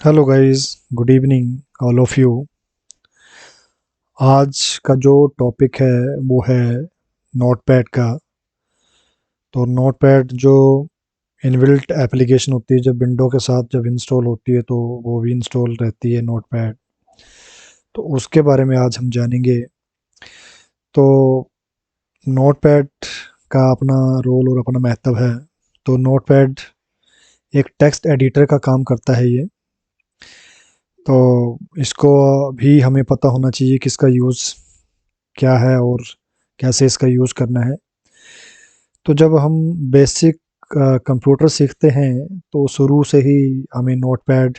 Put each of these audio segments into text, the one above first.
Hello guys, good evening all of you. आज का जो टॉपिक है वो है नोटपैड का। तो नोटपैड जो इनबिल्ट एप्लीकेशन होती है, जब विंडो के साथ जब इंस्टॉल होती है तो वो भी इंस्टॉल रहती है नोटपैड। तो उसके बारे में आज हम जानेंगे। तो नोटपैड का अपना रोल और अपना महत्व है। तो नोटपैड एक टेक्स्ट एडिटर का काम करता है ये। तो इसको भी हमें पता होना चाहिए कि इसका यूज़ क्या है और कैसे इसका यूज़ करना है। तो जब हम बेसिक कंप्यूटर सीखते हैं तो शुरू से ही हमें नोटपैड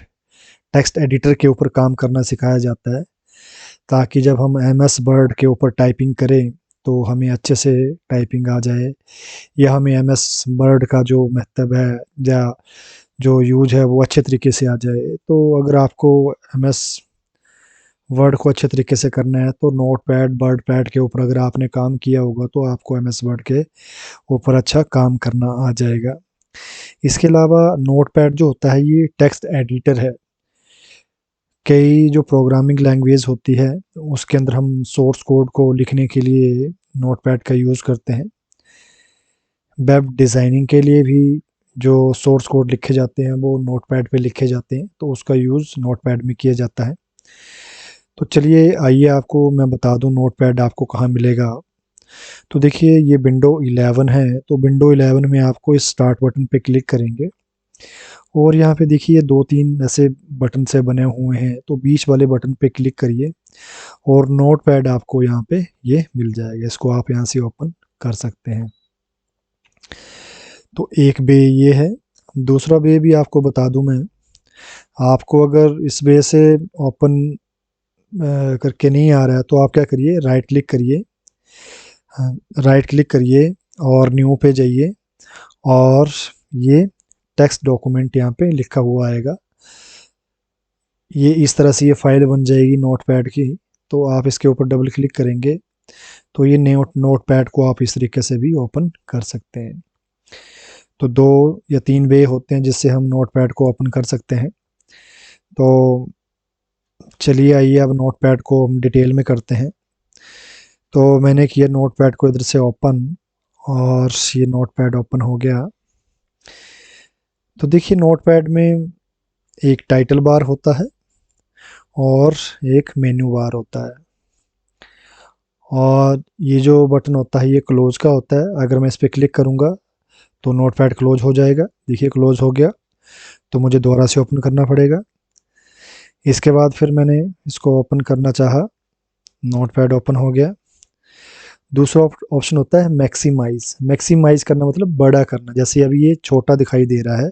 टेक्स्ट एडिटर के ऊपर काम करना सिखाया जाता है, ताकि जब हम एमएस वर्ड के ऊपर टाइपिंग करें तो हमें अच्छे से टाइपिंग आ जाए, या हमें एमएस वर्ड का जो महत्व है या जो यूज है वो अच्छे तरीके से आ जाए। तो अगर आपको एमएस वर्ड को अच्छे तरीके से करना है तो नोटपैड वर्ड पैड के ऊपर अगर आपने काम किया होगा तो आपको एमएस वर्ड के ऊपर अच्छा काम करना आ जाएगा। इसके अलावा नोटपैड जो होता है ये टेक्स्ट एडिटर है। कई जो प्रोग्रामिंग लैंग्वेज होती है उसके अंदर हम सोर्स कोड को लिखने के लिए नोटपैड का यूज़ करते हैं। वेब डिज़ाइनिंग के लिए भी जो सोर्स कोड लिखे जाते हैं वो नोटपैड पे लिखे जाते हैं, तो उसका यूज़ नोटपैड में किया जाता है। तो चलिए आइए आपको मैं बता दूं नोटपैड आपको कहाँ मिलेगा। तो देखिए ये विंडो 11 है, तो विंडो 11 में आपको इस स्टार्ट बटन पे क्लिक करेंगे और यहाँ पे देखिए 2-3 ऐसे बटन से बने हुए हैं, तो बीच वाले बटन पे क्लिक करिए और नोटपैड आपको यहाँ पे ये मिल जाएगा। इसको आप यहाँ से ओपन कर सकते हैं। तो एक वे ये है। दूसरा वे भी आपको बता दूं मैं। आपको अगर इस वे से ओपन करके नहीं आ रहा है तो आप क्या करिए, राइट क्लिक करिए। राइट क्लिक करिए और न्यू पे जाइए और ये टेक्स्ट डॉक्यूमेंट यहाँ पे लिखा हुआ आएगा। ये इस तरह से ये फाइल बन जाएगी नोटपैड की। तो आप इसके ऊपर डबल क्लिक करेंगे तो ये नोटपैड को आप इस तरीके से भी ओपन कर सकते हैं। तो 2 या 3 वे होते हैं जिससे हम नोटपैड को ओपन कर सकते हैं। तो चलिए आइए अब नोटपैड को हम डिटेल में करते हैं। तो मैंने किया नोटपैड को इधर से ओपन और ये नोटपैड ओपन हो गया। तो देखिए नोटपैड में एक टाइटल बार होता है और एक मेन्यू बार होता है। और ये जो बटन होता है ये क्लोज का होता है। अगर मैं इस पर क्लिक करूँगा तो नोटपैड क्लोज हो जाएगा। देखिए क्लोज हो गया। तो मुझे दोबारा से ओपन करना पड़ेगा। इसके बाद फिर मैंने इसको ओपन करना चाहा, नोटपैड ओपन हो गया। दूसरा ऑप्शन होता है मैक्सिमाइज। मैक्सिमाइज करना मतलब बड़ा करना। जैसे अभी ये छोटा दिखाई दे रहा है,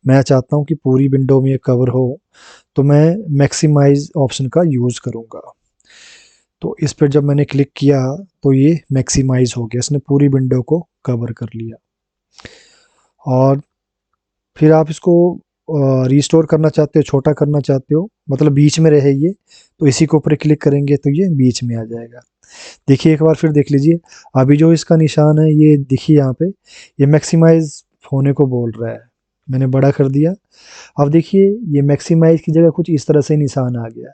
मैं चाहता हूँ कि पूरी विंडो में ये कवर हो, तो मैं मैक्सिमाइज ऑप्शन का यूज़ करूँगा। तो इस पर जब मैंने क्लिक किया तो ये मैक्सिमाइज हो गया, इसने पूरी विंडो को कवर कर लिया। और फिर आप इसको रिस्टोर करना चाहते हो, छोटा करना चाहते हो, मतलब बीच में रहे ये, तो इसी के ऊपर क्लिक करेंगे तो ये बीच में आ जाएगा। देखिए एक बार फिर देख लीजिए। अभी जो इसका निशान है ये देखिए यहाँ पे, ये मैक्सिमाइज होने को बोल रहा है। मैंने बड़ा कर दिया। अब देखिए ये मैक्सिमाइज की जगह कुछ इस तरह से निशान आ गया।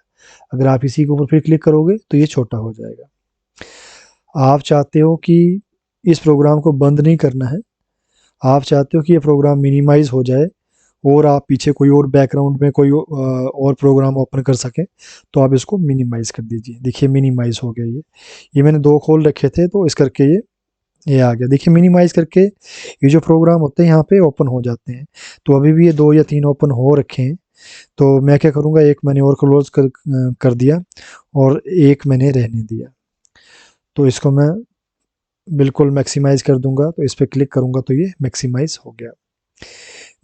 अगर आप इसी के ऊपर फिर क्लिक करोगे तो ये छोटा हो जाएगा। आप चाहते हो कि इस प्रोग्राम को बंद नहीं करना है, आप चाहते हो कि ये प्रोग्राम मिनिमाइज हो जाए और आप पीछे कोई और बैकग्राउंड में कोई और प्रोग्राम ओपन कर सकें, तो आप इसको मिनिमाइज कर दीजिए। देखिए मिनिमाइज हो गया ये मैंने 2 खोल रखे थे तो इस करके ये आ गया। देखिए मिनिमाइज करके ये जो प्रोग्राम होते हैं यहाँ पे ओपन हो जाते हैं। तो अभी भी ये 2 या 3 ओपन हो रखे हैं। तो मैं क्या करूँगा, एक मैंने और क्लोज कर दिया और एक मैंने रहने दिया। तो इसको मैं बिल्कुल मैक्सिमाइज कर दूंगा, तो इस पर क्लिक करूंगा तो ये मैक्सिमाइज हो गया।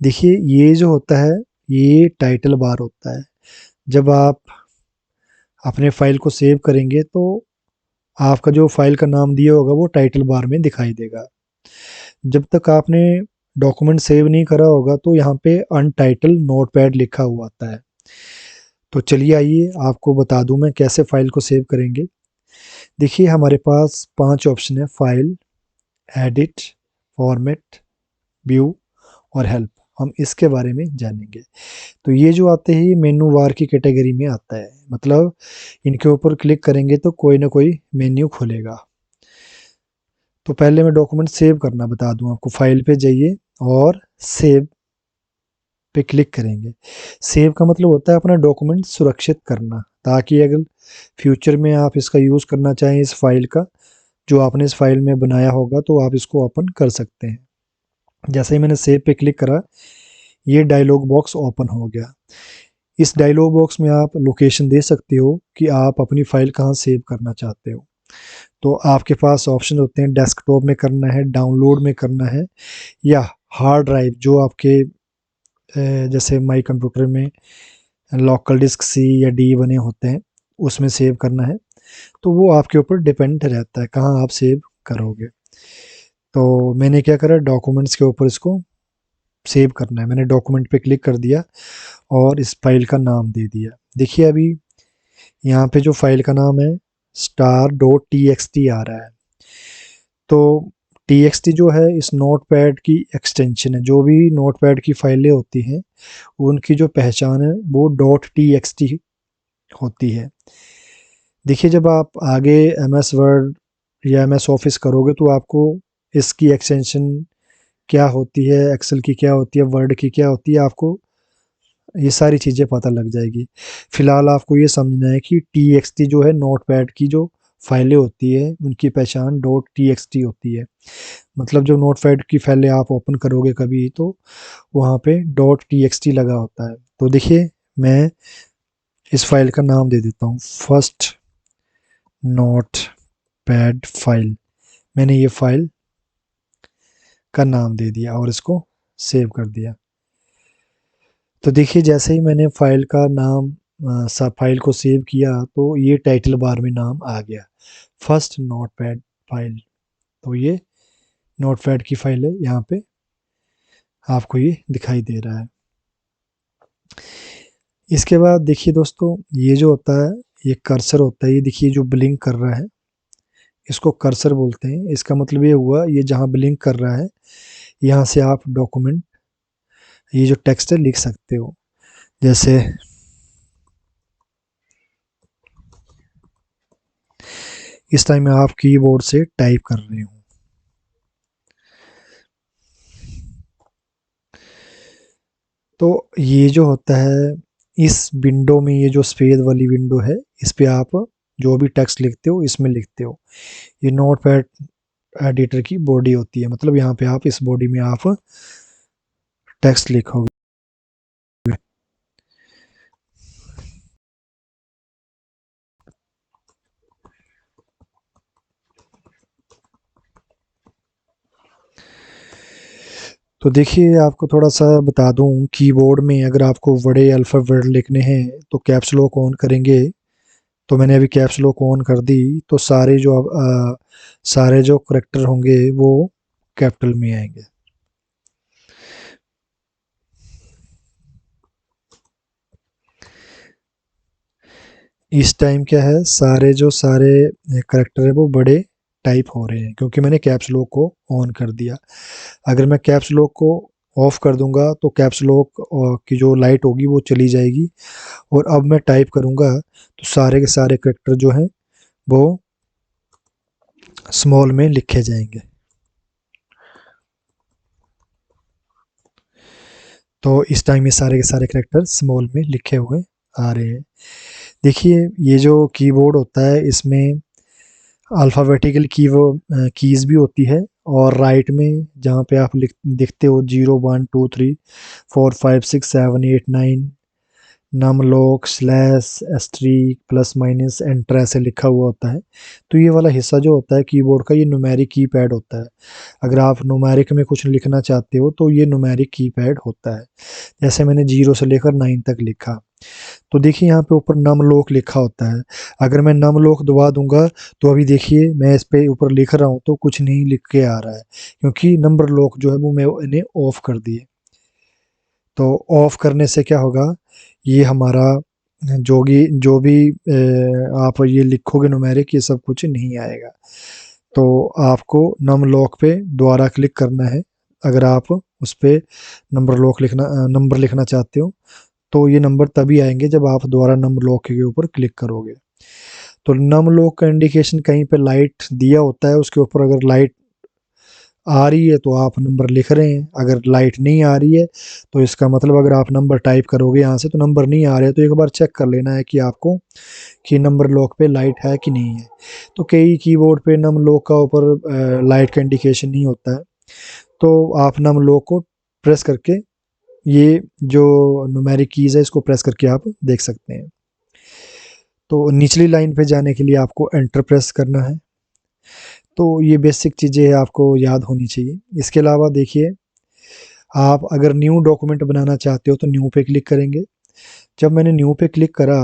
देखिए ये जो होता है ये टाइटल बार होता है। जब आप अपने फाइल को सेव करेंगे तो आपका जो फाइल का नाम दिया होगा वो टाइटल बार में दिखाई देगा। जब तक आपने डॉक्यूमेंट सेव नहीं करा होगा तो यहाँ पे अनटाइटल नोटपैड लिखा हुआ आता है। तो चलिए आइए आपको बता दूं मैं कैसे फाइल को सेव करेंगे। देखिए हमारे पास 5 ऑप्शन है, फाइल, एडिट, फॉर्मेट, व्यू और हेल्प। हम इसके बारे में जानेंगे। तो ये जो आते हैं, ये मेनू बार की कैटेगरी में आता है, मतलब इनके ऊपर क्लिक करेंगे तो कोई ना कोई मेन्यू खुलेगा। तो पहले मैं डॉक्यूमेंट सेव करना बता दूं आपको। फाइल पे जाइए और सेव पे क्लिक करेंगे। सेव का मतलब होता है अपना डॉक्यूमेंट सुरक्षित करना, ताकि अगर फ्यूचर में आप इसका यूज़ करना चाहें, इस फाइल का जो आपने इस फाइल में बनाया होगा, तो आप इसको ओपन कर सकते हैं। जैसे ही मैंने सेव पे क्लिक करा, ये डायलॉग बॉक्स ओपन हो गया। इस डायलॉग बॉक्स में आप लोकेशन दे सकते हो कि आप अपनी फाइल कहाँ सेव करना चाहते हो। तो आपके पास ऑप्शन होते हैं, डेस्कटॉप में करना है, डाउनलोड में करना है, या हार्ड ड्राइव जो आपके जैसे माई कंप्यूटर में लोकल डिस्क सी या डी बने होते हैं, उसमें सेव करना है। तो वो आपके ऊपर डिपेंड रहता है कहाँ आप सेव करोगे। तो मैंने क्या करा, डॉक्यूमेंट्स के ऊपर इसको सेव करना है। मैंने डॉक्यूमेंट पे क्लिक कर दिया और इस फाइल का नाम दे दिया। देखिए अभी यहाँ पे जो फाइल का नाम है star.txt आ रहा है। तो txt जो है इस नोटपैड की एक्सटेंशन है। जो भी नोटपैड की फाइलें होती हैं, उनकी जो पहचान है वो .txt होती है। देखिए जब आप आगे MS वर्ड या MS ऑफिस करोगे तो आपको इसकी एक्सटेंशन क्या होती है, एक्सेल की क्या होती है, वर्ड की क्या होती है, आपको ये सारी चीज़ें पता लग जाएगी। फ़िलहाल आपको ये समझना है कि txt जो है नोटपैड की जो फाइलें होती है, उनकी पहचान .txt होती है। मतलब जो नोटपैड की फाइलें आप ओपन करोगे कभी, तो वहाँ पे .txt लगा होता है। तो देखिए मैं इस फाइल का नाम दे देता हूँ, फर्स्ट नोट पैड फाइल। मैंने ये फाइल का नाम दे दिया और इसको सेव कर दिया। तो देखिए जैसे ही मैंने फाइल का नाम सब फाइल को सेव किया, तो ये टाइटल बार में नाम आ गया, फर्स्ट नोटपैड फाइल। तो ये नोटपैड की फाइल है, यहाँ पे आपको ये दिखाई दे रहा है। इसके बाद देखिए दोस्तों, ये जो होता है, ये कर्सर होता है। ये देखिए जो ब्लिंक कर रहा है, इसको कर्सर बोलते हैं। इसका मतलब ये हुआ, ये जहाँ ब्लिंक कर रहा है, यहाँ से आप डॉक्यूमेंट, ये जो टेक्स्ट है, लिख सकते हो। जैसे इस टाइम में आप कीबोर्ड से टाइप कर रहे हो। तो ये जो होता है, इस विंडो में, ये जो सफ़ेद वाली विंडो है, इस पे आप जो भी टेक्स्ट लिखते हो इसमें लिखते हो। ये नोटपैड एडिटर की बॉडी होती है, मतलब यहाँ पे आप इस बॉडी में आप टेक्स्ट लिखोगे। तो देखिए आपको थोड़ा सा बता दूं, कीबोर्ड में अगर आपको बड़े अल्फ़ाबेट लिखने हैं तो कैप्स लॉक ऑन करेंगे। तो मैंने अभी कैप्स लॉक ऑन कर दी, तो सारे जो करैक्टर होंगे वो कैपिटल में आएंगे। इस टाइम क्या है, सारे करैक्टर है वो बड़े टाइप हो रहे हैं, क्योंकि मैंने कैप्स लॉक को ऑन कर दिया। अगर मैं कैप्स लॉक को ऑफ कर दूंगा तो कैप्स लॉक की जो लाइट होगी वो चली जाएगी, और अब मैं टाइप करूंगा तो सारे के सारे करैक्टर जो हैं वो स्मॉल में लिखे जाएंगे। तो इस टाइम ये सारे के सारे करैक्टर स्मॉल में लिखे हुए आ रहे हैं। देखिए ये जो कीबोर्ड होता है, इसमें अल्फ़ाबेटिकल कीज़ भी होती है, और राइट में जहाँ पे आप देखते हो 0 1 2 3 4 5 6 7 8 9, num lock slash asterisk plus minus enter ऐसे लिखा हुआ होता है। तो ये वाला हिस्सा जो होता है कीबोर्ड का, ये न्यूमेरिक कीपैड होता है। अगर आप न्यूमेरिक में कुछ लिखना चाहते हो तो ये न्यूमेरिक कीपैड होता है। जैसे मैंने 0 से लेकर 9 तक लिखा, तो देखिए यहाँ पे ऊपर नम लॉक लिखा होता है। अगर मैं नम लॉक दबा दूंगा तो अभी देखिए मैं इस पे ऊपर लिख रहा हूँ तो कुछ नहीं लिख के आ रहा है, क्योंकि नंबर लॉक जो है वो मैंने ऑफ कर दिए। तो ऑफ करने से क्या होगा, ये हमारा जो भी आप ये लिखोगे न्यूमेरिक, ये सब कुछ नहीं आएगा। तो आपको नम लॉक पे दोबारा क्लिक करना है अगर आप उस पर नंबर लिखना चाहते हो, तो ये नंबर तभी आएंगे जब आप दोबारा नंबर लॉक के ऊपर क्लिक करोगे। तो नम लॉक का इंडिकेशन कहीं पे लाइट दिया होता है, उसके ऊपर अगर लाइट आ रही है तो आप नंबर लिख रहे हैं, अगर लाइट नहीं आ रही है तो इसका मतलब अगर आप नंबर टाइप करोगे यहाँ से तो नंबर नहीं आ रहे हैं, तो एक बार चेक कर लेना है कि आपको कि नंबर लॉक पे लाइट है कि नहीं है। तो कई कीबोर्ड पे नम लॉक का ऊपर लाइट का इंडिकेशन नहीं होता है, तो आप नम लॉक को प्रेस करके, ये जो न्यूमेरिक कीज़ है इसको प्रेस करके आप देख सकते हैं। तो निचली लाइन पे जाने के लिए आपको एंटर प्रेस करना है। तो ये बेसिक चीज़ें आपको याद होनी चाहिए। इसके अलावा देखिए, आप अगर न्यू डॉक्यूमेंट बनाना चाहते हो तो न्यू पे क्लिक करेंगे। जब मैंने न्यू पे क्लिक करा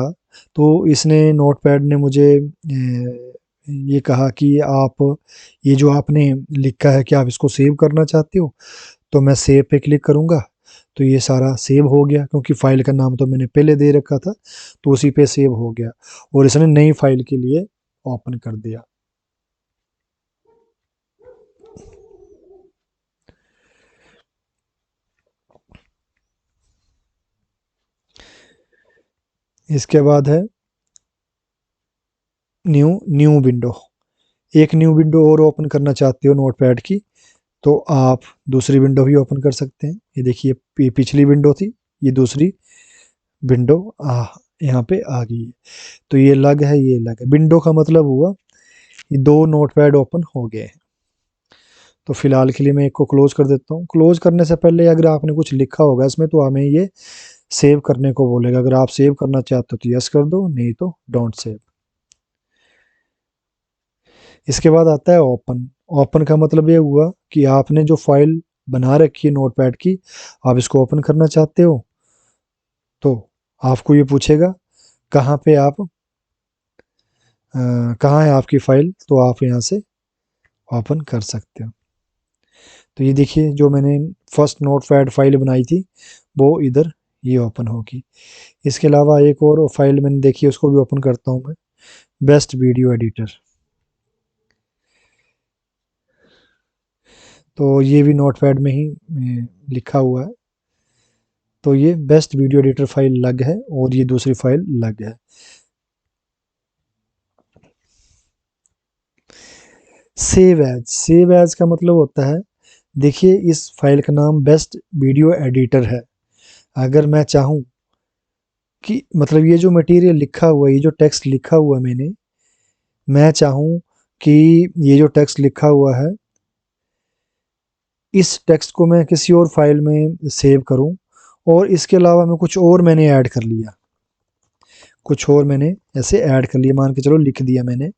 तो इसने नोटपैड ने मुझे ये कहा कि आप ये जो आपने लिखा है कि आप इसको सेव करना चाहते हो, तो मैं सेव पे क्लिक करूँगा तो ये सारा सेव हो गया, क्योंकि फ़ाइल का नाम तो मैंने पहले दे रखा था, तो उसी पे सेव हो गया और इसने नई फ़ाइल के लिए ओपन कर दिया। इसके बाद है न्यू विंडो। एक न्यू विंडो और ओपन करना चाहते हो नोटपैड की, तो आप दूसरी विंडो भी ओपन कर सकते हैं। ये देखिए, पिछली विंडो थी, ये दूसरी विंडो यहाँ पे आ गई है। तो ये लग है, ये लग है। विंडो का मतलब हुआ ये दो नोटपैड ओपन हो गए हैं। तो फिलहाल के लिए मैं एक को क्लोज कर देता हूँ। क्लोज करने से पहले अगर आपने कुछ लिखा होगा इसमें तो हमें ये सेव करने को बोलेगा। अगर आप सेव करना चाहते हो तो यस कर दो, नहीं तो डोंट सेव। इसके बाद आता है ओपन। ओपन का मतलब ये हुआ कि आपने जो फाइल बना रखी है नोटपैड की, आप इसको ओपन करना चाहते हो, तो आपको ये पूछेगा कहाँ पे आप कहाँ है आपकी फ़ाइल, तो आप यहाँ से ओपन कर सकते हो। तो ये देखिए, जो मैंने फर्स्ट नोटपैड फाइल बनाई थी वो इधर ये ओपन होगी। इसके अलावा एक और फाइल मैंने देखी है, उसको भी ओपन करता हूँ मैं, बेस्ट वीडियो एडिटर। तो ये भी नोटपैड में ही लिखा हुआ है। तो ये बेस्ट वीडियो एडिटर फाइल अलग है और ये दूसरी फाइल अलग है। सेव एज का मतलब होता है, देखिए इस फाइल का नाम बेस्ट वीडियो एडिटर है। अगर मैं चाहूँ कि मतलब ये जो मटेरियल लिखा हुआ है, ये जो टेक्स्ट लिखा हुआ है मैं चाहूँ कि ये जो टेक्स्ट लिखा हुआ है इस टेक्स्ट को मैं किसी और फाइल में सेव करूँ, और इसके अलावा मैं कुछ और मैंने ऐड कर लिया, कुछ और मैंने ऐसे ऐड कर लिया, मान के चलो लिख दिया मैंने,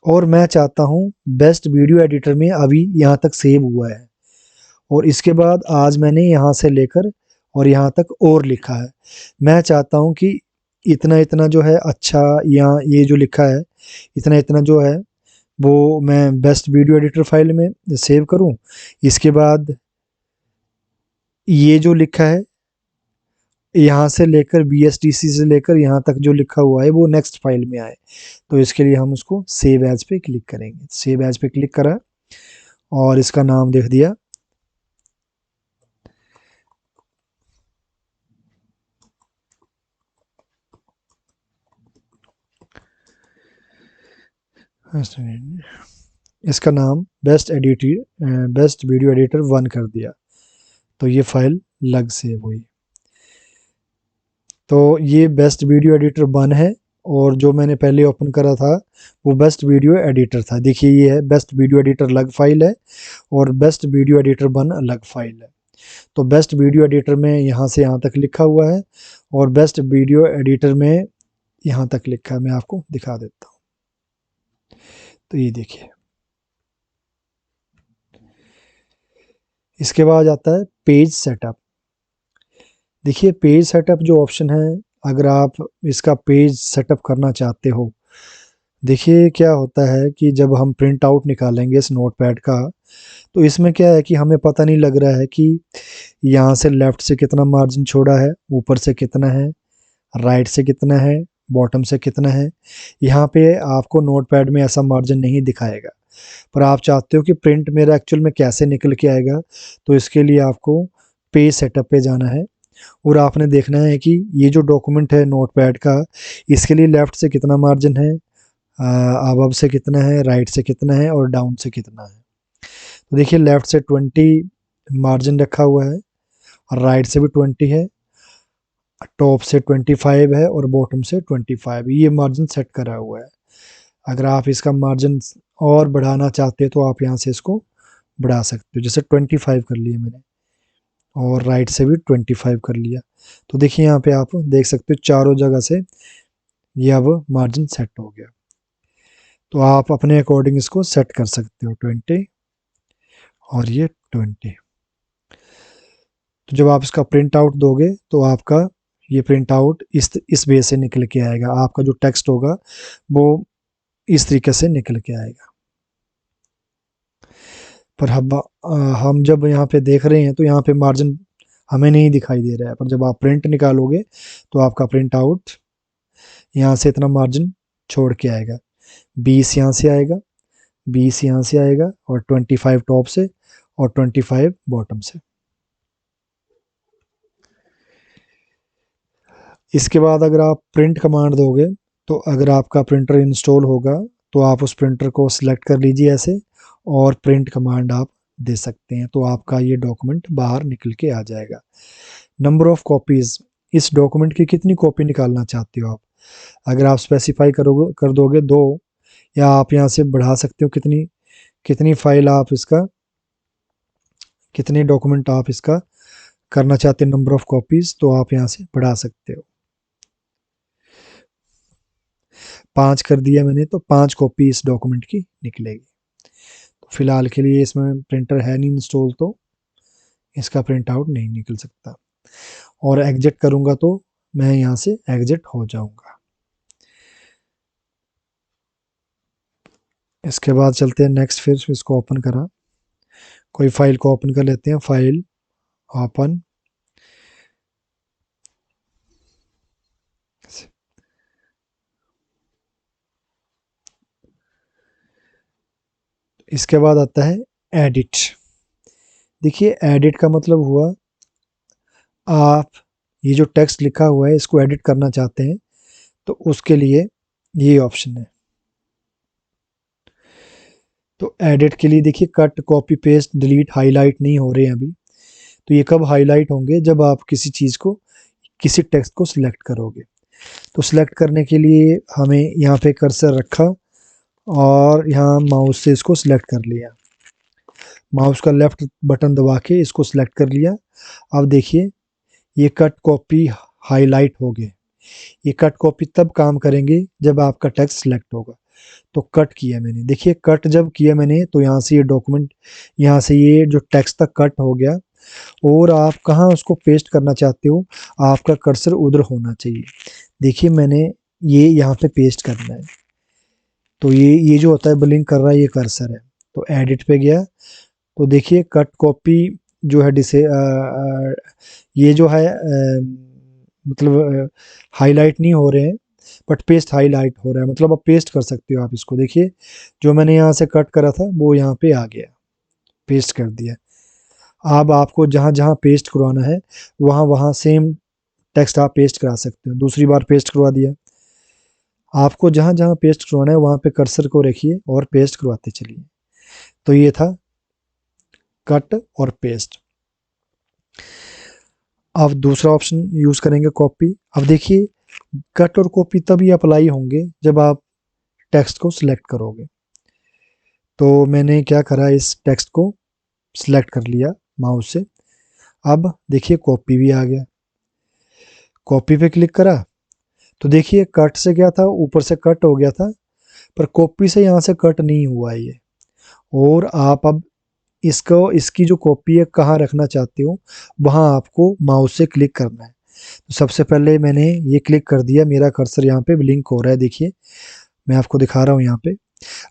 और मैं चाहता हूँ बेस्ट वीडियो एडिटर में अभी यहाँ तक सेव हुआ है, और इसके बाद आज मैंने यहाँ से लेकर और यहाँ तक और लिखा है। मैं चाहता हूँ कि इतना इतना जो है अच्छा, या ये जो लिखा है इतना इतना जो है वो मैं बेस्ट वीडियो एडिटर फाइल में सेव करूँ। इसके बाद ये जो लिखा है यहाँ से लेकर BSTC से लेकर यहाँ तक जो लिखा हुआ है वो नेक्स्ट फाइल में आए, तो इसके लिए हम उसको सेव एज पे क्लिक करेंगे। सेव एज पे क्लिक करा और इसका नाम लिख दिया इसका नाम बेस्ट वीडियो एडिटर 1 कर दिया, तो ये फाइल लग सेव हुई। तो ये बेस्ट वीडियो एडिटर 1 है, और जो मैंने पहले ओपन करा था वो बेस्ट वीडियो एडिटर था। देखिए ये है बेस्ट वीडियो एडिटर अलग फाइल है और बेस्ट वीडियो एडिटर 1 अलग फाइल है। तो बेस्ट वीडियो एडिटर में यहाँ से यहाँ तक लिखा हुआ है और बेस्ट वीडियो एडिटर में यहाँ तक लिखा है। मैं आपको दिखा देता हूँ। तो ये देखिए, इसके बाद आता है पेज सेटअप। देखिए पेज सेटअप जो ऑप्शन है, अगर आप इसका पेज सेटअप करना चाहते हो, देखिए क्या होता है कि जब हम प्रिंट आउट निकालेंगे इस नोटपैड का, तो इसमें क्या है कि हमें पता नहीं लग रहा है कि यहाँ से लेफ्ट से कितना मार्जिन छोड़ा है, ऊपर से कितना है, राइट से कितना है, बॉटम से कितना है। यहाँ पे आपको नोटपैड में ऐसा मार्जिन नहीं दिखाएगा। पर आप चाहते हो कि प्रिंट मेरा एक्चुअल में कैसे निकल के आएगा, तो इसके लिए आपको पेज सेटअप पे जाना है और आपने देखना है कि ये जो डॉक्यूमेंट है नोटपैड का, इसके लिए लेफ्ट से कितना मार्जिन है, अबव से कितना है, राइट से कितना है और डाउन से कितना है। तो देखिए लेफ्ट से 20 मार्जिन रखा हुआ है और राइट से भी 20 है, टॉप से 25 है और बॉटम से 25, ये मार्जिन सेट करा हुआ है। अगर आप इसका मार्जिन और बढ़ाना चाहते हैं तो आप यहाँ से इसको बढ़ा सकते हो, जैसे 25 कर लिया मैंने और राइट से भी 25 कर लिया। तो देखिए यहाँ पे आप देख सकते हो चारों जगह से ये अब मार्जिन सेट हो गया। तो आप अपने अकॉर्डिंग इसको सेट कर सकते हो 20 और ये 20। तो जब आप इसका प्रिंट आउट दोगे तो आपका ये प्रिंट आउट इस वे से निकल के आएगा, आपका जो टेक्स्ट होगा वो इस तरीके से निकल के आएगा। पर हम जब यहाँ पे देख रहे हैं तो यहाँ पे मार्जिन हमें नहीं दिखाई दे रहा है, पर जब आप प्रिंट निकालोगे तो आपका प्रिंट आउट यहाँ से इतना मार्जिन छोड़ के आएगा, 20 यहाँ से आएगा, 20 यहाँ से आएगा और 25 टॉप से और 25 बॉटम से। इसके बाद अगर आप प्रिंट कमांड दोगे तो अगर आपका प्रिंटर इंस्टॉल होगा तो आप उस प्रिंटर को सिलेक्ट कर लीजिए ऐसे और प्रिंट कमांड आप दे सकते हैं, तो आपका ये डॉक्यूमेंट बाहर निकल के आ जाएगा। नंबर ऑफ कॉपीज़, इस डॉक्यूमेंट की कितनी कॉपी निकालना चाहते हो आप, अगर आप स्पेसिफाई करोगे कर दोगे 2, या आप यहाँ से बढ़ा सकते हो कितनी कितनी फाइल आप इसका, कितने डॉक्यूमेंट आप इसका करना चाहते हैं नंबर ऑफ कॉपीज़, तो आप यहाँ से बढ़ा सकते हो। 5 कर दिया मैंने तो 5 कॉपी इस डॉक्यूमेंट की निकलेगी। तो फिलहाल के लिए इसमें प्रिंटर है नहीं इंस्टॉल, तो इसका प्रिंट आउट नहीं निकल सकता, और एग्जिट करूंगा तो मैं यहाँ से एग्जिट हो जाऊंगा। इसके बाद चलते हैं नेक्स्ट, फिर इसको ओपन करा, कोई फाइल को ओपन कर लेते हैं, फाइल ओपन, इसके बाद आता है एडिट। देखिए एडिट का मतलब हुआ आप ये जो टेक्स्ट लिखा हुआ है इसको एडिट करना चाहते हैं तो उसके लिए ये ऑप्शन है। तो एडिट के लिए देखिए cut, copy, paste, delete, highlight नहीं हो रहे हैं अभी, तो ये कब हाईलाइट होंगे, जब आप किसी चीज़ को, किसी टेक्स्ट को सिलेक्ट करोगे। तो सिलेक्ट करने के लिए हमें यहाँ पे कर्सर रखा और यहाँ माउस से इसको सिलेक्ट कर लिया, माउस का लेफ्ट बटन दबा के इसको सिलेक्ट कर लिया। अब देखिए ये कट, कॉपी, हाईलाइट हो गए। ये कट कॉपी तब काम करेंगे जब आपका टेक्स्ट सिलेक्ट होगा। तो कट किया मैंने, देखिए कट जब किया मैंने तो यहाँ से ये डॉक्यूमेंट, यहाँ से ये जो टेक्स्ट तक कट हो गया, और आप कहाँ उसको पेस्ट करना चाहते हो, आपका कर्सर उधर होना चाहिए। देखिए मैंने ये यहाँ पे पेस्ट करना है, तो ये जो होता है ब्लिंक कर रहा है, ये कर्सर है। तो एडिट पे गया तो देखिए कट कॉपी जो है ये जो है मतलब हाईलाइट नहीं हो रहे हैं, बट पेस्ट हाईलाइट हो रहा है, मतलब अब पेस्ट कर सकते हो आप इसको। देखिए जो मैंने यहाँ से कट करा था वो यहाँ पे आ गया, पेस्ट कर दिया। अब आपको जहाँ जहाँ पेस्ट करवाना है वहाँ वहाँ सेम टेक्स्ट आप पेस्ट करा सकते हो। दूसरी बार पेस्ट करवा दिया, आपको जहाँ जहाँ पेस्ट करवाना है वहाँ पे कर्सर को रखिए और पेस्ट करवाते चलिए। तो ये था कट और पेस्ट। अब दूसरा ऑप्शन यूज़ करेंगे कॉपी। अब देखिए कट और कॉपी तभी अप्लाई होंगे जब आप टेक्स्ट को सिलेक्ट करोगे। तो मैंने क्या करा, इस टेक्स्ट को सिलेक्ट कर लिया माउस से। अब देखिए कॉपी भी आ गया, कॉपी पे क्लिक करा तो देखिए कट से क्या था, ऊपर से कट हो गया था, पर कॉपी से यहाँ से कट नहीं हुआ है ये। और आप अब इसको, इसकी जो कॉपी है कहाँ रखना चाहते हो वहाँ आपको माउस से क्लिक करना है। तो सबसे पहले मैंने ये क्लिक कर दिया, मेरा कर्सर यहाँ पे ब्लिंक हो रहा है, देखिए मैं आपको दिखा रहा हूँ यहाँ पे।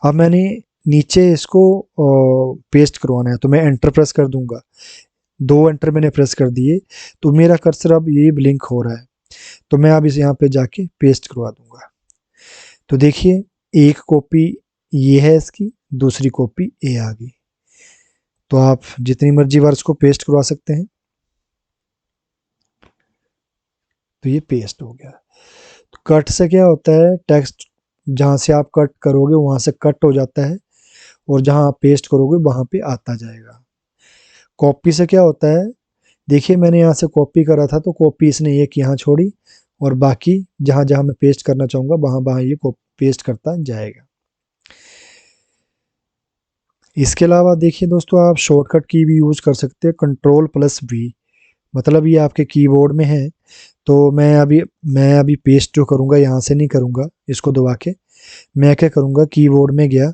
अब मैंने नीचे इसको पेस्ट करवाना है तो मैं एंटर प्रेस कर दूंगा, 2 एंटर मैंने प्रेस कर दिए तो मेरा कर्सर अब ये ब्लिंक हो रहा है। तो मैं अब इस यहाँ पे जाके पेस्ट करवा दूंगा। तो देखिए एक कॉपी ये है इसकी, दूसरी कॉपी ए आ गई। तो आप जितनी मर्जी बार इसको पेस्ट करवा सकते हैं। तो ये पेस्ट हो गया। तो कट से क्या होता है, टेक्स्ट जहाँ से आप कट करोगे वहाँ से कट हो जाता है, और जहाँ आप पेस्ट करोगे वहाँ पे आता जाएगा। कॉपी से क्या होता है, देखिए मैंने यहाँ से कॉपी करा था तो कॉपी इसने एक यहाँ छोड़ी, और बाकी जहाँ जहाँ मैं पेस्ट करना चाहूँगा वहाँ वहाँ ये पेस्ट करता जाएगा। इसके अलावा देखिए दोस्तों, आप शॉर्टकट की भी यूज़ कर सकते हैं, Ctrl+V। मतलब ये आपके कीबोर्ड में है। तो मैं अभी पेस्ट जो करूँगा यहाँ से नहीं करूँगा, इसको दबा के मैं क्या करूँगा, कीबोर्ड में गया,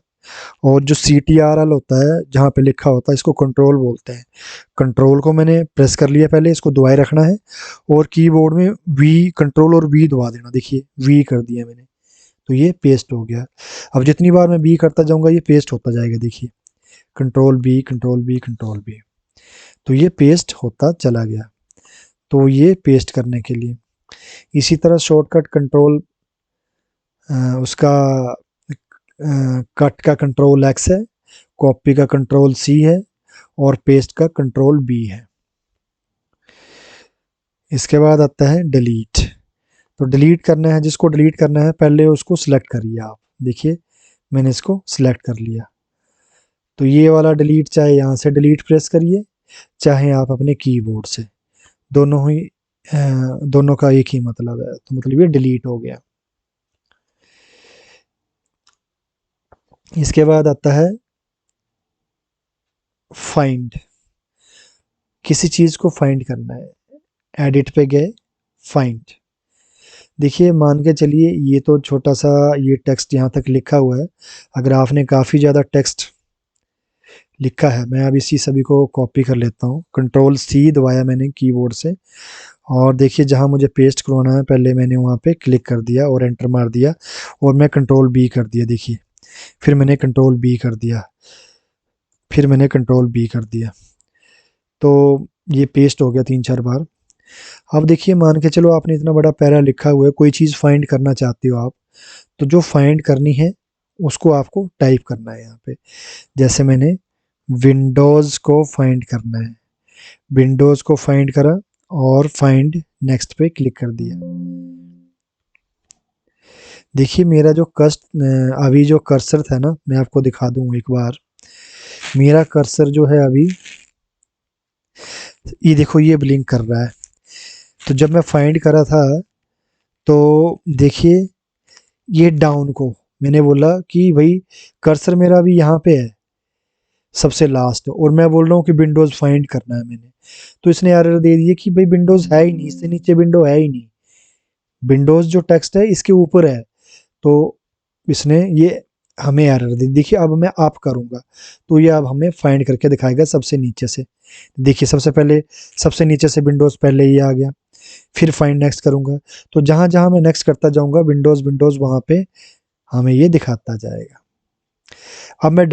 और जो CTRL होता है जहाँ पे लिखा होता है, इसको कंट्रोल बोलते हैं। कंट्रोल को मैंने प्रेस कर लिया, पहले इसको दबाए रखना है, और कीबोर्ड में कंट्रोल और वी दबा देना। देखिए वी कर दिया मैंने, तो ये पेस्ट हो गया। अब जितनी बार मैं बी करता जाऊंगा ये पेस्ट होता जाएगा। देखिए Ctrl+B Ctrl+B Ctrl+B, तो ये पेस्ट होता चला गया। तो ये पेस्ट करने के लिए इसी तरह शॉर्टकट कंट्रोल, उसका कट का Ctrl+X है, कॉपी का Ctrl+C है, और पेस्ट का Ctrl+B है। इसके बाद आता है डिलीट। तो डिलीट करना है, जिसको डिलीट करना है पहले उसको सिलेक्ट करिए आप। देखिए मैंने इसको सिलेक्ट कर लिया। तो ये वाला डिलीट, चाहे यहाँ से डिलीट प्रेस करिए, चाहे आप अपने कीबोर्ड से, दोनों का एक ही मतलब है। तो मतलब ये डिलीट हो गया। इसके बाद आता है फाइंड। किसी चीज़ को फाइंड करना है, एडिट पे गए, फाइंड। देखिए मान के चलिए ये तो छोटा सा ये टेक्स्ट यहाँ तक लिखा हुआ है। अगर आपने काफ़ी ज़्यादा टेक्स्ट लिखा है, मैं अब इसी सभी को कॉपी कर लेता हूँ। Ctrl+C दबाया मैंने कीबोर्ड से, और देखिए जहाँ मुझे पेस्ट करवाना है पहले मैंने वहाँ पे क्लिक कर दिया और एंटर मार दिया, और मैं Ctrl+B कर दिया। देखिए फिर मैंने Ctrl+B कर दिया, फिर मैंने Ctrl+B कर दिया, तो ये पेस्ट हो गया 3-4 बार। अब देखिए मान के चलो आपने इतना बड़ा पैरा लिखा हुआ है, कोई चीज़ फाइंड करना चाहते हो आप, तो जो फाइंड करनी है उसको आपको टाइप करना है यहाँ पे। जैसे मैंने विंडोज़ को फाइंड करना है, विंडोज़ को फाइंड करा और फाइंड नेक्स्ट पे क्लिक कर दिया। देखिए मेरा जो अभी जो कर्सर था ना, मैं आपको दिखा दूँ एक बार। मेरा कर्सर जो है अभी, ये देखो ये ब्लिंक कर रहा है। तो जब मैं फाइंड करा था तो देखिए ये डाउन को मैंने बोला कि भाई कर्सर मेरा अभी यहाँ पे है सबसे लास्ट, और मैं बोल रहा हूँ कि विंडोज़ फाइंड करना है मैंने, तो इसने एरर दे दिए कि भाई विंडोज़ है ही नहीं, इससे नीचे विंडो है ही नहीं, विंडोज़ जो टेक्स्ट है इसके ऊपर है। तो इसने ये हमें एरर दी। देखिए अब मैं आप करूँगा तो ये अब हमें फाइंड करके दिखाएगा सबसे नीचे से। देखिए सबसे पहले सबसे नीचे से विंडोज़ पहले ही आ गया, फिर फाइंड नेक्स्ट करूँगा, तो जहाँ जहाँ मैं नेक्स्ट करता जाऊँगा विंडोज़ विंडोज़ वहाँ पे हमें ये दिखाता जाएगा। अब मैं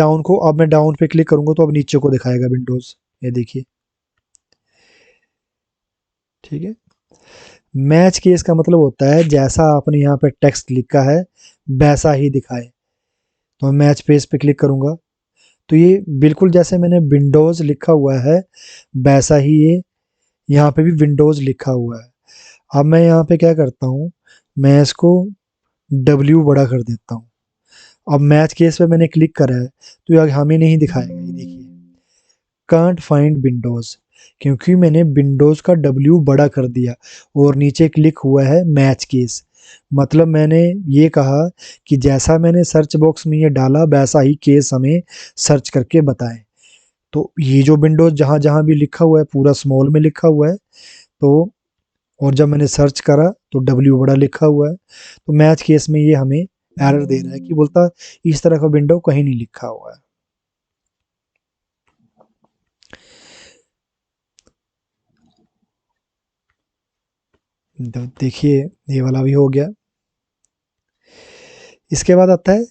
डाउन पे क्लिक करूँगा तो अब नीचे को दिखाएगा विंडोज़, ये देखिए। ठीक है, मैच केस का मतलब होता है जैसा आपने यहाँ पे टेक्स्ट लिखा है वैसा ही दिखाए। तो मैं मैच पेज पे क्लिक करूँगा तो ये बिल्कुल जैसे मैंने विंडोज़ लिखा हुआ है वैसा ही ये यहाँ पे भी विंडोज़ लिखा हुआ है। अब मैं यहाँ पे क्या करता हूँ, मैं इसको W बड़ा कर देता हूँ। अब मैच केस पे मैंने क्लिक करा है तो ये हमें नहीं दिखाएगा। ये देखिए कांट फाइंड विंडोज़, क्योंकि मैंने विंडोज़ का W बड़ा कर दिया और नीचे क्लिक हुआ है मैच केस। मतलब मैंने ये कहा कि जैसा मैंने सर्च बॉक्स में ये डाला वैसा ही केस हमें सर्च करके बताएं। तो ये जो विंडोज़ जहाँ जहाँ भी लिखा हुआ है पूरा स्मॉल में लिखा हुआ है, तो और जब मैंने सर्च करा तो W बड़ा लिखा हुआ है। तो मैच केस में ये हमें एरर दे रहा है कि बोलता इस तरह का विंडो कहीं नहीं लिखा हुआ है। तो देखिए ये वाला भी हो गया। इसके बाद आता है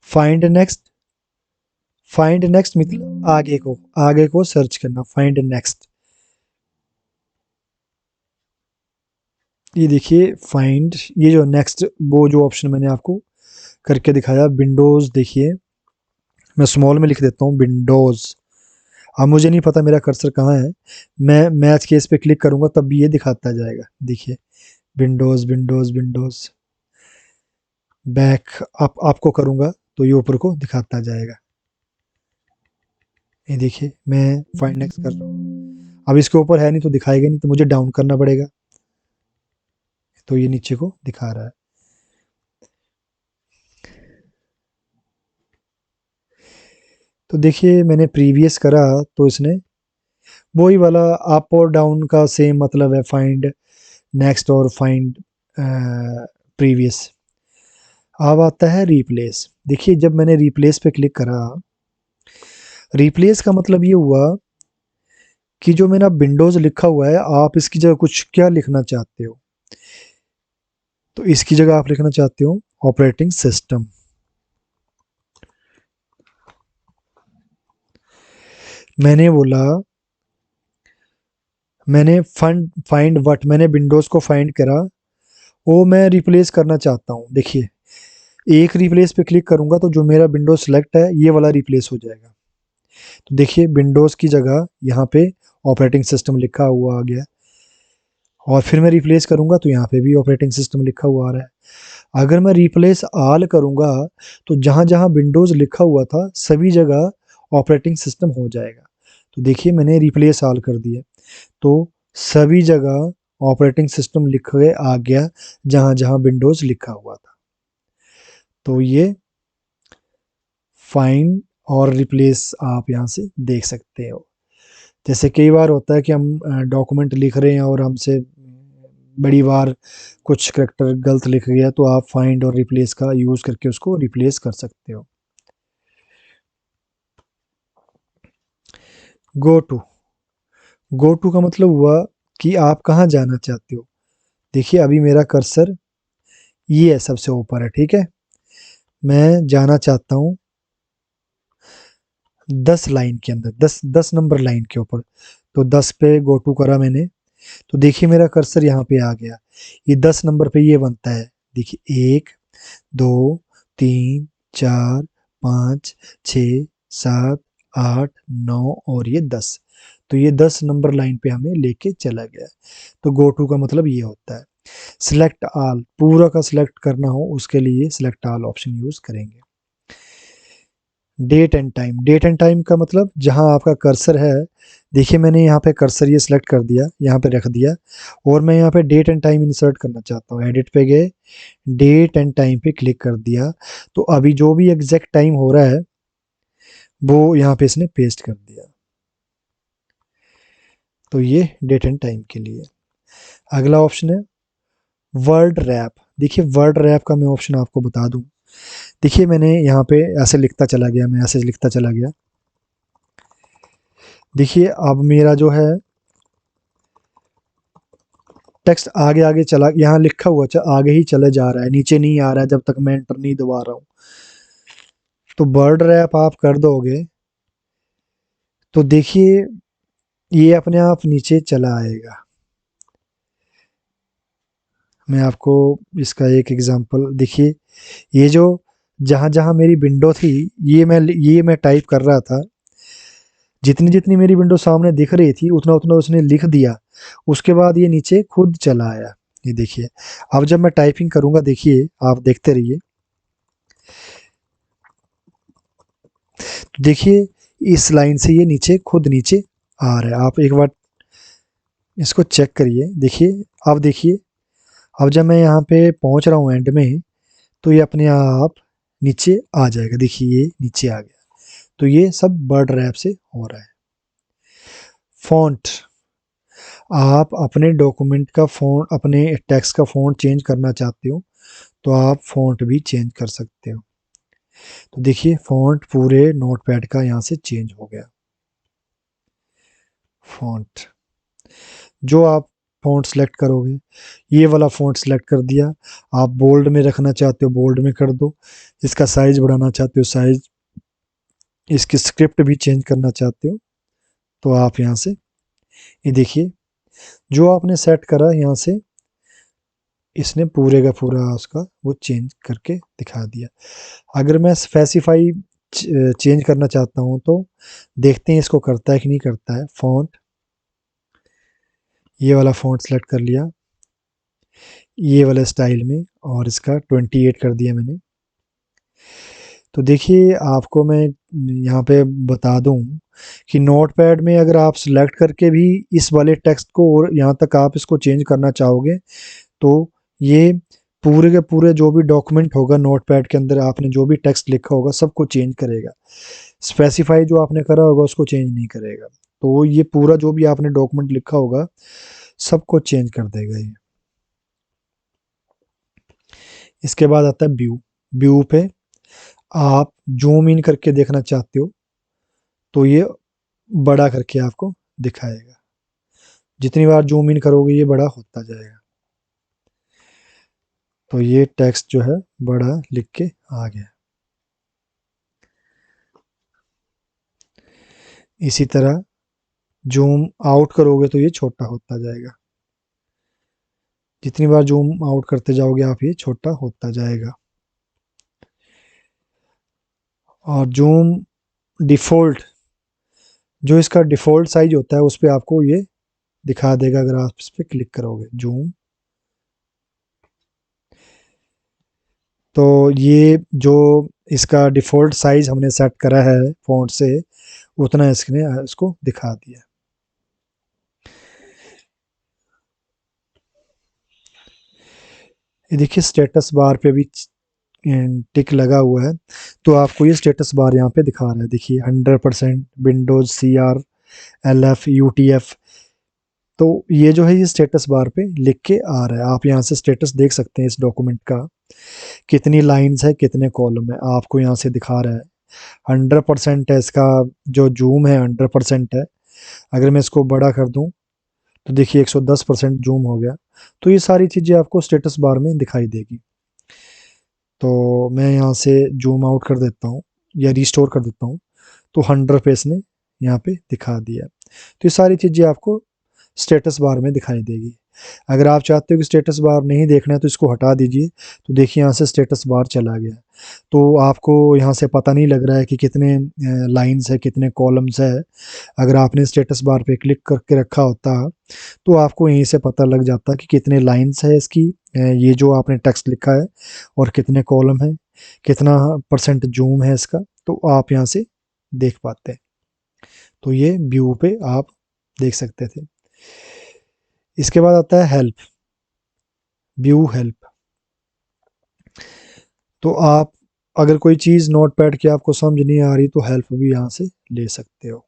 फाइंड नेक्स्ट। फाइंड नेक्स्ट मतलब आगे को सर्च करना, फाइंड नेक्स्ट। ये देखिए फाइंड, ये जो नेक्स्ट वो जो ऑप्शन मैंने आपको करके दिखाया। विंडोज़ देखिए, मैं स्मॉल में लिख देता हूँ विंडोज़। अब मुझे नहीं पता मेरा कर्सर कहाँ है, मैं मैच केस पे क्लिक करूँगा तब भी ये दिखाता जाएगा। देखिए Windows Windows Windows, back up आपको करूँगा तो ये ऊपर को दिखाता जाएगा। ये देखिए मैं फाइंड नेक्स्ट कर रहा हूँ, अब इसके ऊपर है नहीं तो दिखाएगा नहीं, तो मुझे डाउन करना पड़ेगा, तो ये नीचे को दिखा रहा है। तो देखिए मैंने प्रीवियस करा तो इसने वही वाला अप और डाउन का सेम मतलब है, फाइंड नेक्स्ट और फाइंड प्रीवियस। अब आता है रिप्लेस। देखिए जब मैंने रिप्लेस पे क्लिक करा, रिप्लेस का मतलब ये हुआ कि जो मेरा विंडोज़ लिखा हुआ है, आप इसकी जगह कुछ क्या लिखना चाहते हो, तो इसकी जगह आप लिखना चाहते हो ऑपरेटिंग सिस्टम। मैंने बोला, मैंने फाइंड व्हाट, मैंने विंडोज़ को फाइंड करा, वो मैं रिप्लेस करना चाहता हूँ। देखिए एक रिप्लेस पे क्लिक करूँगा तो जो मेरा विंडोज़ सेलेक्ट है ये वाला रिप्लेस हो जाएगा। तो देखिए विंडोज़ की जगह यहाँ पे ऑपरेटिंग सिस्टम लिखा हुआ आ गया, और फिर मैं रिप्लेस करूँगा तो यहाँ पे भी ऑपरेटिंग सिस्टम लिखा हुआ आ रहा है। अगर मैं रिप्लेस ऑल करूँगा तो जहाँ-जहाँ विंडोज़ लिखा हुआ था सभी जगह ऑपरेटिंग सिस्टम हो जाएगा। तो देखिए मैंने रिप्लेस ऑल कर दिया, तो सभी जगह ऑपरेटिंग सिस्टम लिख के आ गया जहाँ-जहाँ विंडोज़ लिखा हुआ था। तो ये फाइंड और रिप्लेस आप यहाँ से देख सकते हो। जैसे कई बार होता है कि हम डॉक्यूमेंट लिख रहे हैं और हमसे बड़ी बार कुछ करैक्टर गलत लिख गया, तो आप फाइंड और रिप्लेस का यूज़ करके उसको रिप्लेस कर सकते हो। गो टू, गो टू का मतलब हुआ कि आप कहाँ जाना चाहते हो। देखिए अभी मेरा कर्सर ये है, सबसे ऊपर है, ठीक है। मैं जाना चाहता हूँ 10 लाइन के अंदर, 10 नंबर लाइन के ऊपर, तो 10 पे गो टू करा मैंने, तो देखिए मेरा कर्सर यहाँ पे आ गया। ये 10 नंबर पे ये बनता है, देखिए 1, 2, 3, 4, 5, 6, 7, 8, 9 और ये 10। तो ये 10 नंबर लाइन पे हमें लेके चला गया। तो गो टू का मतलब ये होता है। सिलेक्ट ऑल, पूरा का सिलेक्ट करना हो उसके लिए सिलेक्ट ऑल ऑप्शन यूज़ करेंगे। Date and time, date and time का मतलब जहाँ आपका कर्सर है, देखिए मैंने यहाँ पे कर्सर ये सिलेक्ट कर दिया, यहाँ पे रख दिया, और मैं यहाँ पे डेट एंड टाइम इंसर्ट करना चाहता हूँ। एडिट पे गए, डेट एंड टाइम पे क्लिक कर दिया, तो अभी जो भी एग्जैक्ट टाइम हो रहा है वो यहाँ पे इसने पेस्ट कर दिया। तो ये डेट एंड टाइम के लिए। अगला ऑप्शन है वर्ड रैप। देखिए वर्ड रैप का मैं ऑप्शन आपको बता दूं। देखिए मैंने यहाँ पे ऐसे लिखता चला गया, मैं ऐसे लिखता चला गया, देखिए अब मेरा जो है टेक्स्ट आगे आगे चला, यहाँ लिखा हुआ आगे ही चले जा रहा है, नीचे नहीं आ रहा है जब तक मैं एंटर नहीं दबा रहा हूँ। तो वर्ड रैप आप कर दोगे तो देखिए ये अपने आप नीचे चला आएगा। मैं आपको इसका एक एग्जांपल, देखिए ये जो जहाँ-जहाँ मेरी विंडो थी, ये मैं टाइप कर रहा था, जितनी-जितनी मेरी विंडो सामने दिख रही थी उतना-उतना उसने लिख दिया, उसके बाद ये नीचे खुद चला आया। ये देखिए, अब जब मैं टाइपिंग करूँगा देखिए, आप देखते रहिए। तो देखिए इस लाइन से ये नीचे खुद नीचे आ रहा है। आप एक बार इसको चेक करिए, देखिए, अब देखिए, अब जब मैं यहाँ पे पहुँच रहा हूँ एंड में, तो ये अपने आप नीचे आ जाएगा। देखिए ये नीचे आ गया। तो ये सब वर्ड रैप से हो रहा है। फ़ॉन्ट, आप अपने डॉक्यूमेंट का फ़ॉन्ट, अपने टेक्स्ट का फ़ॉन्ट चेंज करना चाहते हो, तो आप फ़ॉन्ट भी चेंज कर सकते हो। तो देखिए फ़ॉन्ट पूरे नोटपैड का यहाँ से चेंज हो गया। फ़ॉन्ट, जो आप फ़ॉन्ट सेलेक्ट करोगे, ये वाला फ़ॉन्ट सेलेक्ट कर दिया, आप बोल्ड में रखना चाहते हो बोल्ड में कर दो, इसका साइज़ बढ़ाना चाहते हो साइज़, इसकी स्क्रिप्ट भी चेंज करना चाहते हो, तो आप यहाँ से ये देखिए जो आपने सेट करा यहाँ से इसने पूरे का पूरा उसका वो चेंज करके दिखा दिया। अगर मैं स्पेसिफाई चेंज करना चाहता हूँ तो देखते हैं इसको करता है कि नहीं करता है। फ़ॉन्ट, ये वाला फ़ॉन्ट सेलेक्ट कर लिया, ये वाला स्टाइल में, और इसका 28 कर दिया मैंने। तो देखिए आपको मैं यहाँ पे बता दूँ कि नोटपैड में अगर आप सिलेक्ट करके भी इस वाले टेक्स्ट को और यहाँ तक आप इसको चेंज करना चाहोगे तो ये पूरे के पूरे जो भी डॉक्यूमेंट होगा नोटपैड के अंदर आपने जो भी टेक्स्ट लिखा होगा सबको चेंज करेगा। स्पेसिफाई जो आपने करा होगा उसको चेंज नहीं करेगा। तो ये पूरा जो भी आपने डॉक्यूमेंट लिखा होगा सबको चेंज कर देगा ये। इसके बाद आता है व्यू। व्यू पे आप जूम इन करके देखना चाहते हो तो ये बड़ा करके आपको दिखाएगा। जितनी बार जूम इन करोगे ये बड़ा होता जाएगा। तो ये टेक्स्ट जो है बड़ा लिख के आ गया। इसी तरह जूम आउट करोगे तो ये छोटा होता जाएगा। जितनी बार जूम आउट करते जाओगे आप ये छोटा होता जाएगा। और जूम डिफ़ॉल्ट, जो इसका डिफ़ॉल्ट साइज होता है उस पे आपको ये दिखा देगा अगर आप इस पे क्लिक करोगे जूम। तो ये जो इसका डिफ़ॉल्ट साइज हमने सेट करा है फ़ॉन्ट से उतना इसने इसको दिखा दिया। ये देखिए स्टेटस बार पे भी टिक लगा हुआ है तो आपको ये स्टेटस बार यहाँ पे दिखा रहा है। देखिए 100% विंडोज CR LF UTF। तो ये जो है ये स्टेटस बार पे लिख के आ रहा है। आप यहाँ से स्टेटस देख सकते हैं इस डॉक्यूमेंट का, कितनी लाइंस है कितने कॉलम है आपको यहाँ से दिखा रहा है। 100% है इसका जो जूम है 100% है। अगर मैं इसको बड़ा कर दूं तो देखिए 110% जूम हो गया। तो ये सारी चीज़ें आपको स्टेटस बार में दिखाई देगी। तो मैं यहाँ से जूम आउट कर देता हूँ या रिस्टोर कर देता हूँ तो 100 पे इसने यहाँ पे दिखा दिया। तो ये सारी चीज़ें आपको स्टेटस बार में दिखाई देगी। अगर आप चाहते हो कि स्टेटस बार नहीं देखना है तो इसको हटा दीजिए। तो देखिए यहाँ से स्टेटस बार चला गया। तो आपको यहाँ से पता नहीं लग रहा है कि कितने लाइन्स है कितने कॉलम्स है। अगर आपने स्टेटस बार पे क्लिक करके रखा होता तो आपको यहीं से पता लग जाता कि कितने लाइन्स है इसकी, ये जो आपने टेक्स्ट लिखा है, और कितने कॉलम है, कितना % जूम है इसका। तो आप यहाँ से देख पाते हैं। तो ये व्यू पे आप देख सकते थे। इसके बाद आता है हेल्प, व्यू हेल्प। तो आप अगर कोई चीज़ नोटपैड की आपको समझ नहीं आ रही तो हेल्प भी यहाँ से ले सकते हो।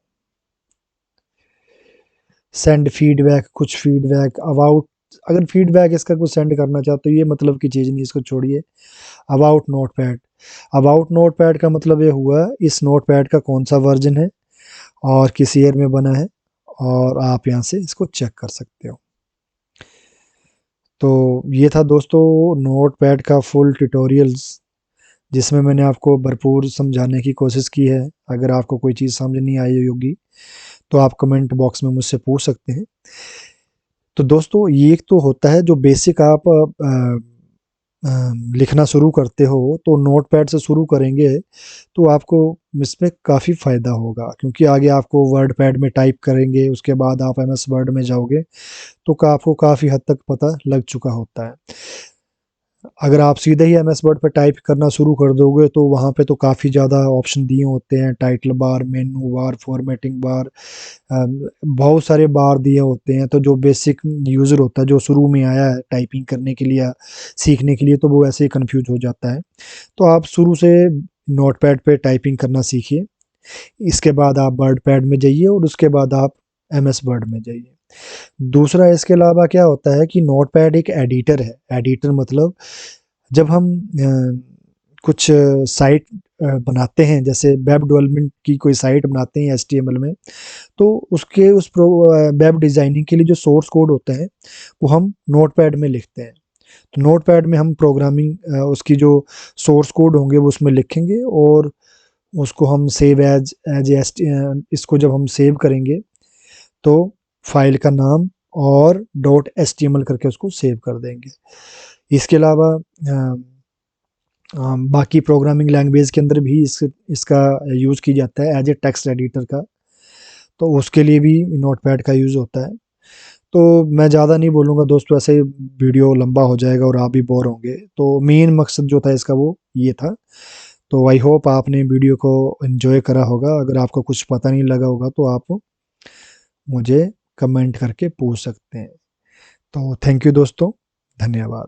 सेंड फीडबैक, कुछ फीडबैक अबाउट, अगर फीडबैक इसका कुछ सेंड करना चाहते हो ये मतलब की चीज़ नहीं, इसको छोड़िए। अबाउट नोटपैड, अबाउट नोटपैड का मतलब ये हुआ इस नोटपैड का कौन सा वर्जन है और किस ईयर में बना है, और आप यहाँ से इसको चेक कर सकते हो। तो ये था दोस्तों नोटपैड का फुल ट्यूटोरियल्स, जिसमें मैंने आपको भरपूर समझाने की कोशिश की है। अगर आपको कोई चीज़ समझ नहीं आई होगी तो आप कमेंट बॉक्स में मुझसे पूछ सकते हैं। तो दोस्तों ये एक तो होता है जो बेसिक आप लिखना शुरू करते हो तो नोटपैड से शुरू करेंगे तो आपको इसमें काफ़ी फ़ायदा होगा, क्योंकि आगे आपको वर्ड पैड में टाइप करेंगे उसके बाद आप MS वर्ड में जाओगे तो आपको काफ़ी हद तक पता लग चुका होता है। अगर आप सीधे ही MS वर्ड पे टाइप करना शुरू कर दोगे तो वहाँ पे तो काफ़ी ज़्यादा ऑप्शन दिए होते हैं, टाइटल बार, मेनू बार, फॉर्मेटिंग बार, बहुत सारे बार दिए होते हैं। तो जो बेसिक यूज़र होता है जो शुरू में आया है टाइपिंग करने के लिए, सीखने के लिए, तो वो ऐसे ही कन्फ्यूज हो जाता है। तो आप शुरू से नोटपैड पे टाइपिंग करना सीखिए। इसके बाद आप वर्ड पैड में जाइए और उसके बाद आप MS वर्ड में जाइए। दूसरा इसके अलावा क्या होता है कि नोटपैड एक एडिटर है। एडिटर मतलब जब हम कुछ साइट बनाते हैं, जैसे वेब डेवलपमेंट की कोई साइट बनाते हैं HTML में, तो उसके वेब डिज़ाइनिंग के लिए जो सोर्स कोड होते हैं वो हम नोटपैड में लिखते हैं। तो नोटपैड में हम प्रोग्रामिंग उसकी जो सोर्स कोड होंगे वो उसमें लिखेंगे और उसको हम सेव एज इसको जब हम सेव करेंगे तो फाइल का नाम और .html करके उसको सेव कर देंगे। इसके अलावा बाकी प्रोग्रामिंग लैंग्वेज के अंदर भी इसका यूज़ की जाता है एज ए टेक्स्ट एडिटर का, तो उसके लिए भी नोटपैड का यूज़ होता है। तो मैं ज़्यादा नहीं बोलूँगा दोस्तों, ऐसे वीडियो लंबा हो जाएगा और आप भी बोर होंगे। तो मेन मकसद जो था इसका वो ये था। तो आई होप आपने वीडियो को एंजॉय करा होगा। अगर आपको कुछ पता नहीं लगा होगा तो आप मुझे कमेंट करके पूछ सकते हैं। तो थैंक यू दोस्तों, धन्यवाद।